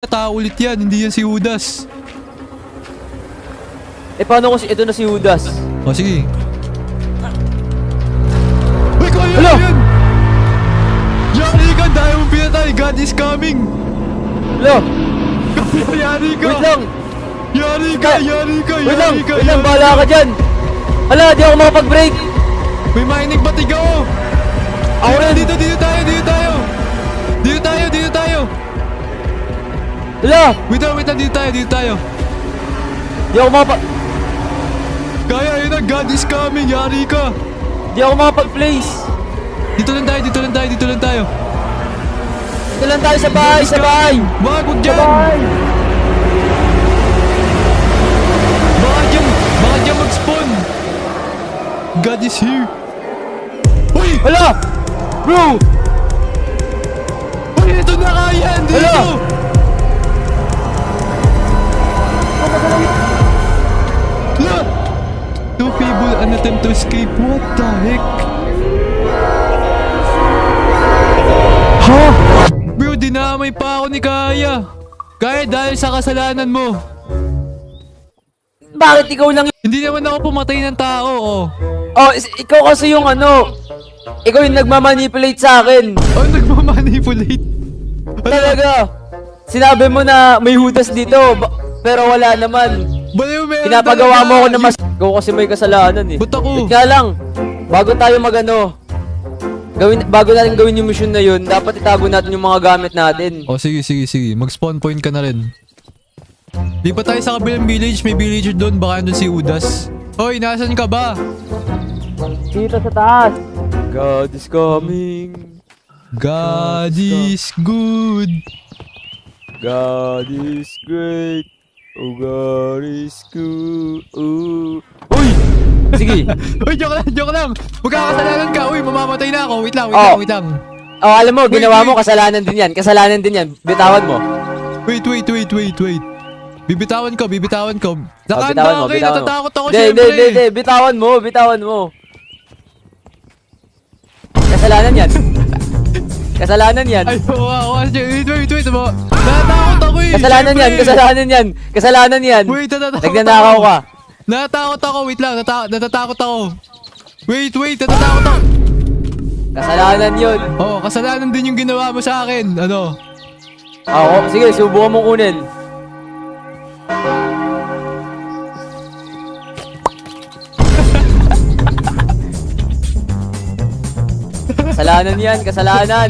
tao ulit yan, hindi yan si Judas. Eh paano kung ito na si Judas? O sige. Uy, kaya Hello? yan! Yari ka, dahil mong pinatay, God is coming! Hello? Yari ka! Wait lang! Yari ka, yari ka, Wait lang! yari ka! Wait lang, bahala ka dyan! Hala, di ako makapag-break! May mainig batig ako! Ako rin! Dito, dito tayo, dito tayo! Dito tayo, dito tayo! Hala! Wait lang, dito tayo, dito tayo! Di ako makapag... Kaya, yun na, God is coming, yari ka! Di ako makapag-place! Dito lang tayo, dito lang tayo, dito lang tayo! Ito lang tayo sa bahay, sa bahay! Wag dyan! Sa bahay! Baka dyan mag-spawn! God is here! Uy! Hala! Bro! Uy, ito na kaya! Dito! Hala! Look! Two people an attempt to escape. What the heck? Ha? Bro, dinamay pa ako ni Kaya. Kaya dahil sa kasalanan mo. Bakit ikaw lang Hindi naman ako pumatay ng tao, oh. Oh, ikaw kasi yung ano... Ikaw yung nagmamanipulate sa akin. Oh, nagmamanipulate. Talaga. Sinabi mo na may Judas dito, pero wala naman. Baliw, meron Pinapagawa talaga. mo ako na mas... Ikaw kasi may kasalanan eh. Ba't ako? Wait nga lang, bago tayo magano, bago natin gawin yung mission na yun, dapat itago natin yung mga gamit natin. Oh, sige. Mag-spawn point ka na rin. Di pa tayo sa kabilang village. May villager doon. Baka doon si Judas. Hoy, nasan ka ba? Dito sa taas. God is coming. God is good. God is great. Oh, God is good. Uy! Sige. Uy, joke lang. Magkakasalanan ka. Uy, mamamatay na ako. Wait lang. Oh, alam mo, ginawa Wait. mo, kasalanan din yan. Kasalanan din yan. Bitawan mo. Wait. Bibitawan ko. Bitawan Nakanda mo, ako kayo. bitawan mo. Natatakot ako, Hindi. syempre. Bitawan mo. Kasalanan yan. Kasalanan yan. Ay, wait. Natatakot ako eh. Kasalanan yan. syempre. Kasalanan yan. Wait, natatakot Nagnanakaw ako. ka. Natatakot ako. Wait lang. Natatakot ako. Wait. Natatakot ako. Kasalanan yun. Oo, kasalanan din yung ginawa mo sa akin. Ano? Ako, sige, subukan mong kunin. Kasalanan yan, kasalanan.